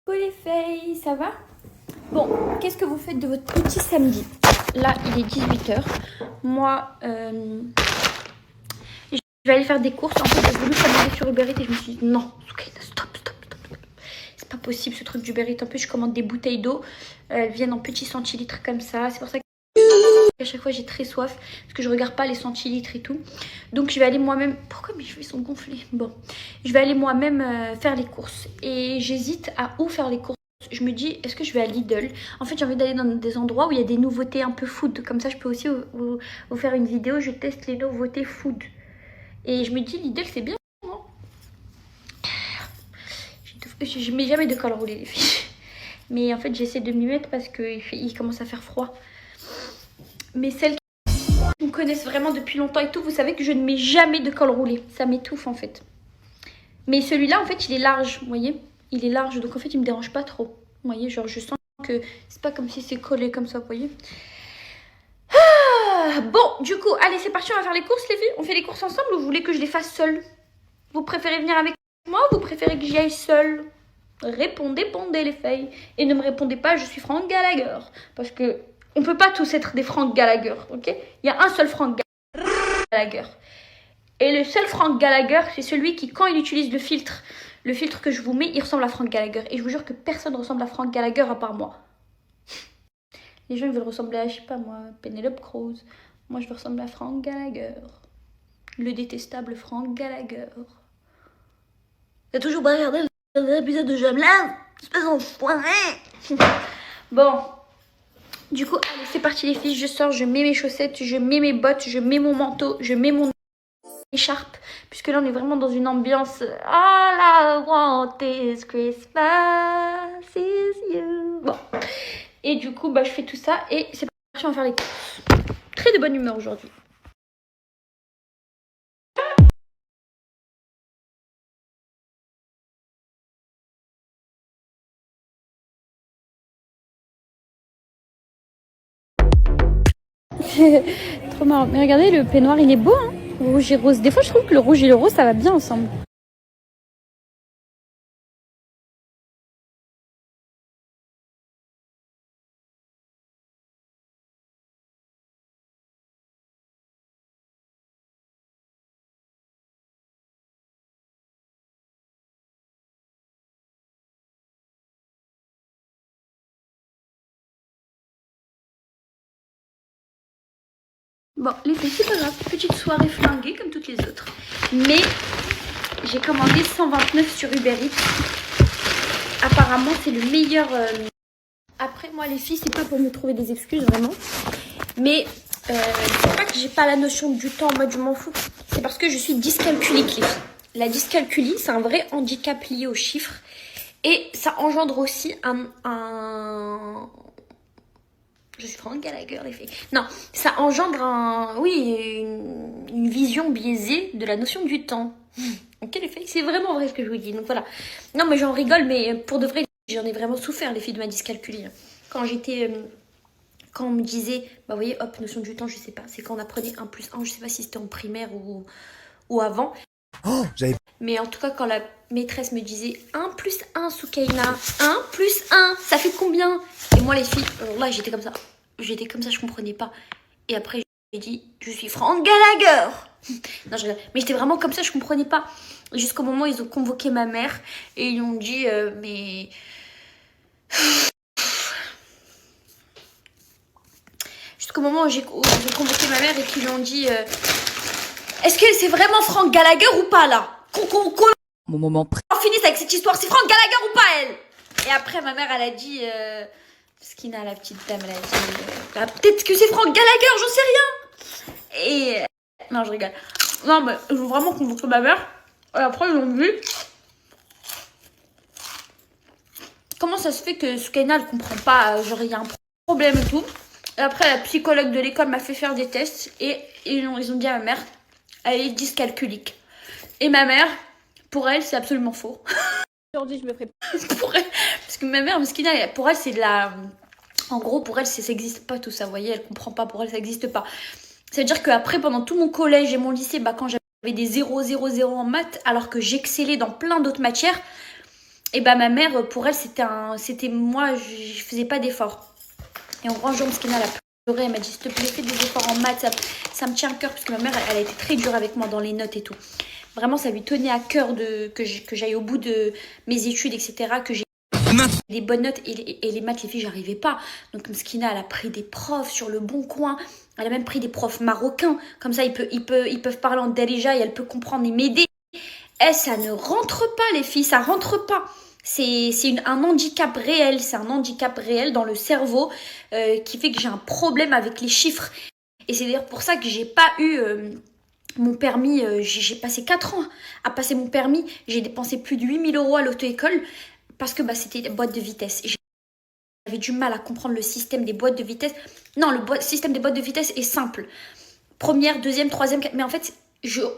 Coucou les filles, ça va? Bon, qu'est-ce que vous faites de votre petit samedi? Là, il est 18h. Moi, je vais aller faire des courses. En fait, j'ai voulu commander sur Uber Eats et je me suis dit non, Soukaina, stop. C'est pas possible ce truc d'Uber Eats. En plus, je commande des bouteilles d'eau. Elles viennent en petits centilitres comme ça. C'est pour ça qu'à chaque fois, j'ai très soif parce que je regarde pas les centilitres et tout. Donc, je vais aller moi-même. Pourquoi mes cheveux sont gonflés? Bon, je vais aller moi-même faire les courses. Et j'hésite à où faire les courses. Je me dis, est-ce que je vais à Lidl? En fait, j'ai envie d'aller dans des endroits où il y a des nouveautés un peu food. Comme ça, je peux aussi vous faire une vidéo. Je teste les nouveautés food. Et je me dis, Lidl, c'est bien. Non, je mets jamais de col roulé, les filles. Mais en fait, j'essaie de m'y mettre parce qu'il commence à faire froid. Mais celles qui me connaissent vraiment depuis longtemps et tout, vous savez que je ne mets jamais de col roulé. Ça m'étouffe, en fait. Mais celui-là, en fait, il est large, vous voyez? Il est large, donc en fait, il me dérange pas trop. Vous voyez, genre, je sens que c'est pas comme si c'est collé comme ça, vous voyez? Bon, du coup, allez, c'est parti, on va faire les courses, les filles. On fait les courses ensemble ou vous voulez que je les fasse seule? Vous préférez venir avec moi ou vous préférez que j'y aille seule? Répondez, les filles. Et ne me répondez pas, je suis Frank Gallagher. Parce que on peut pas tous être des Frank Gallagher, ok? Il y a un seul Frank Gallagher. Et le seul Frank Gallagher, c'est celui qui, quand il utilise le filtre que je vous mets, il ressemble à Frank Gallagher. Et je vous jure que personne ne ressemble à Frank Gallagher à part moi. Les gens ils veulent ressembler à, je sais pas moi, Penelope Cruz. Moi, je veux ressembler à Frank Gallagher. Le détestable Frank Gallagher. T'as toujours pas regardé l'épisode de Jamelin? Espèce d'enfoiré. Bon. Du coup, allez, c'est parti les filles. Je sors, je mets mes chaussettes, je mets mes bottes, je mets mon manteau, je mets mon écharpe. Puisque là, on est vraiment dans une ambiance All I want is Christmas is you. Bon. Et du coup, bah, je fais tout ça et c'est parti, on va faire les courses. Très de bonne humeur aujourd'hui. Trop marrant. Mais regardez, le peignoir, il est beau, hein. Rouge et rose. Des fois, je trouve que le rouge et le rose, ça va bien ensemble. Bon, les filles, c'est pas grave. Petite soirée flinguée comme toutes les autres. Mais j'ai commandé 129 sur Uber Eats. Apparemment, c'est le meilleur. Après, moi, les filles, c'est pas pour me trouver des excuses, vraiment. Mais c'est pas que j'ai pas la notion du temps en mode je m'en fous. C'est parce que je suis dyscalculique, les filles. La dyscalculie, c'est un vrai handicap lié aux chiffres. Et ça engendre aussi Je suis Frank Gallagher, les filles. Non, ça engendre une vision biaisée de la notion du temps. Ok, les filles, c'est vraiment vrai ce que je vous dis. Donc voilà. Non, mais j'en rigole, mais pour de vrai, j'en ai vraiment souffert, les filles, de ma dyscalculie. Quand on me disait, bah vous voyez, hop, notion du temps, je sais pas. C'est quand on apprenait 1 plus 1, je sais pas si c'était en primaire ou avant. Oh, mais en tout cas, quand la maîtresse me disait 1 plus 1, Soukaina, 1 plus 1, ça fait combien? Et moi, les filles, là, j'étais comme ça. Je comprenais pas. Et après, j'ai dit, je suis Frank Gallagher. Non, je rigole. Mais j'étais vraiment comme ça, je comprenais pas. Jusqu'au moment où ils ont convoqué ma mère et ils ont dit, mais. Jusqu'au moment où j'ai convoqué ma mère et qu'ils lui ont dit, est-ce que c'est vraiment Frank Gallagher ou pas là? Mon moment On finisse avec cette histoire, c'est Frank Gallagher ou pas elle? Et après ma mère elle a dit Skina, la petite dame, elle a dit bah, peut-être que c'est Frank Gallagher, j'en sais rien. Et non, je rigole. Non, mais ils ont vraiment convoqué ma mère. Et après ils ont dit comment ça se fait que Soukaina elle comprend pas, genre il y a un problème et tout. Et après la psychologue de l'école m'a fait faire des tests et ils ont dit à ma mère elle est dyscalculique. Et ma mère, pour elle, c'est absolument faux. Aujourd'hui, je me ferai pour elle, parce que ma mère, Meskina, pour elle, c'est de la. En gros, pour elle, ça n'existe pas tout ça, vous voyez, elle comprend pas, pour elle, ça n'existe pas. C'est-à-dire qu'après, pendant tout mon collège et mon lycée, bah, quand j'avais des 0, 0, 0 en maths, alors que j'excellais dans plein d'autres matières, Et bah ma mère, pour elle, c'était moi, je faisais pas d'efforts. Et en rangeant Mskina, elle a pleuré, elle m'a dit s'il te plaît, fais des efforts en maths, ça me tient à cœur, parce que ma mère, elle a été très dure avec moi dans les notes et tout. Vraiment, ça lui tenait à cœur que j'aille au bout de mes études, etc., que j'ai des bonnes notes. Et les maths, les filles, j'arrivais pas. Donc Mskina, elle a pris des profs sur le bon coin. Elle a même pris des profs marocains. Comme ça, ils peuvent parler en darija et elle peut comprendre et m'aider. Ça ne rentre pas, les filles, ça rentre pas. C'est un handicap réel, c'est un handicap réel dans le cerveau qui fait que j'ai un problème avec les chiffres. Et c'est d'ailleurs pour ça que j'ai pas eu mon permis. J'ai passé 4 ans à passer mon permis. J'ai dépensé plus de 8 000 € à l'auto-école parce que c'était des boîtes de vitesse. J'avais du mal à comprendre le système des boîtes de vitesse. Non, système des boîtes de vitesse est simple. Première, deuxième, troisième, mais en fait,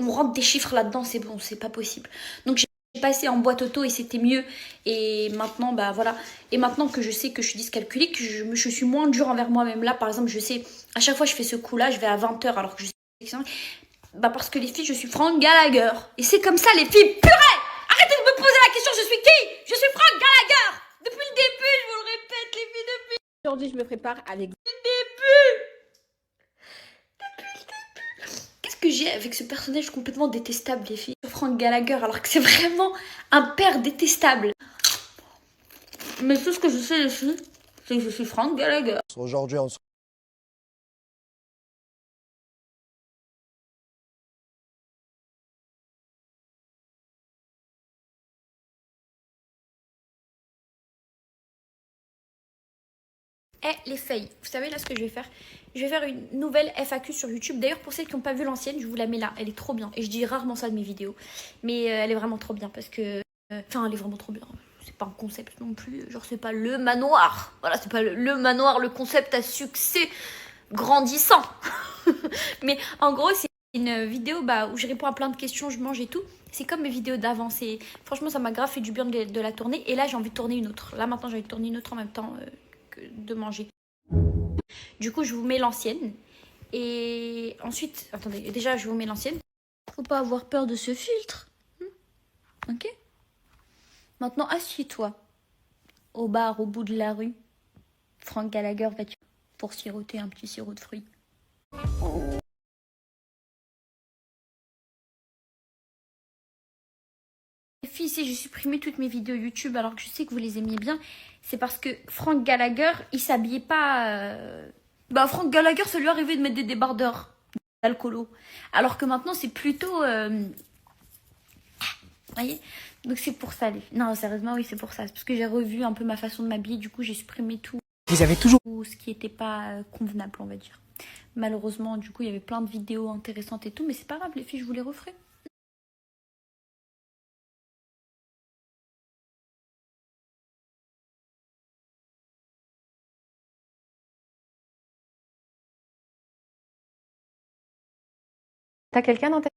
on rentre des chiffres là-dedans, c'est bon, c'est pas possible. Donc j'ai passé en boîte auto et c'était mieux. Et maintenant, bah voilà. Et maintenant que je sais que je suis dyscalculique, je suis moins dure envers moi-même. Là, par exemple, je sais, à chaque fois que je fais ce coup-là, je vais à 20 h alors que je sais. Bah parce que les filles, je suis Franck Gallagher. Et c'est comme ça, les filles. Purée! Arrêtez de me poser la question, je suis qui? Je suis Franck Gallagher! Depuis le début, je vous le répète, les filles, depuis. Aujourd'hui, je me prépare avec Le début! Qu'est-ce que j'ai avec ce personnage complètement détestable, les filles? Frank Gallagher, alors que c'est vraiment un père détestable. Mais tout ce que je sais, les filles, c'est que je suis Frank Gallagher. Aujourd'hui, on se Les feuilles, vous savez là ce que je vais faire? Je vais faire une nouvelle FAQ sur YouTube. D'ailleurs, pour celles qui n'ont pas vu l'ancienne, je vous la mets là. Elle est trop bien. Et je dis rarement ça de mes vidéos. Mais elle est vraiment trop bien parce que... Enfin, elle est vraiment trop bien. C'est pas un concept non plus. Genre, c'est pas le manoir. Voilà, c'est pas le manoir, le concept à succès grandissant. Mais en gros, c'est une vidéo où je réponds à plein de questions, je mange et tout. C'est comme mes vidéos d'avant. Franchement, ça m'a grave fait du bien de la tourner. Et là, j'ai envie de tourner une autre. Là, maintenant, j'ai envie de tourner une autre en même temps que de manger. Du coup, je vous mets l'ancienne. Et ensuite, attendez, déjà, je vous mets l'ancienne. Faut pas avoir peur de ce filtre. Ok? Maintenant, assieds-toi au bar au bout de la rue. Frank Gallagher va pour siroter un petit sirop de fruits. Les filles, si j'ai supprimé toutes mes vidéos YouTube alors que je sais que vous les aimiez bien, c'est parce que Frank Gallagher, il s'habillait pas... Frank Gallagher, ça lui arrivait de mettre des débardeurs d'alcoolo. Alors que maintenant, c'est plutôt... Vous voyez? Donc c'est pour ça, les filles. Non, sérieusement, oui, c'est pour ça. C'est parce que j'ai revu un peu ma façon de m'habiller. Du coup, j'ai supprimé tout. Vous avez toujours Ce qui n'était pas convenable, on va dire. Malheureusement, du coup, il y avait plein de vidéos intéressantes et tout. Mais c'est pas grave, les filles, je vous les referai. T'as quelqu'un dans ta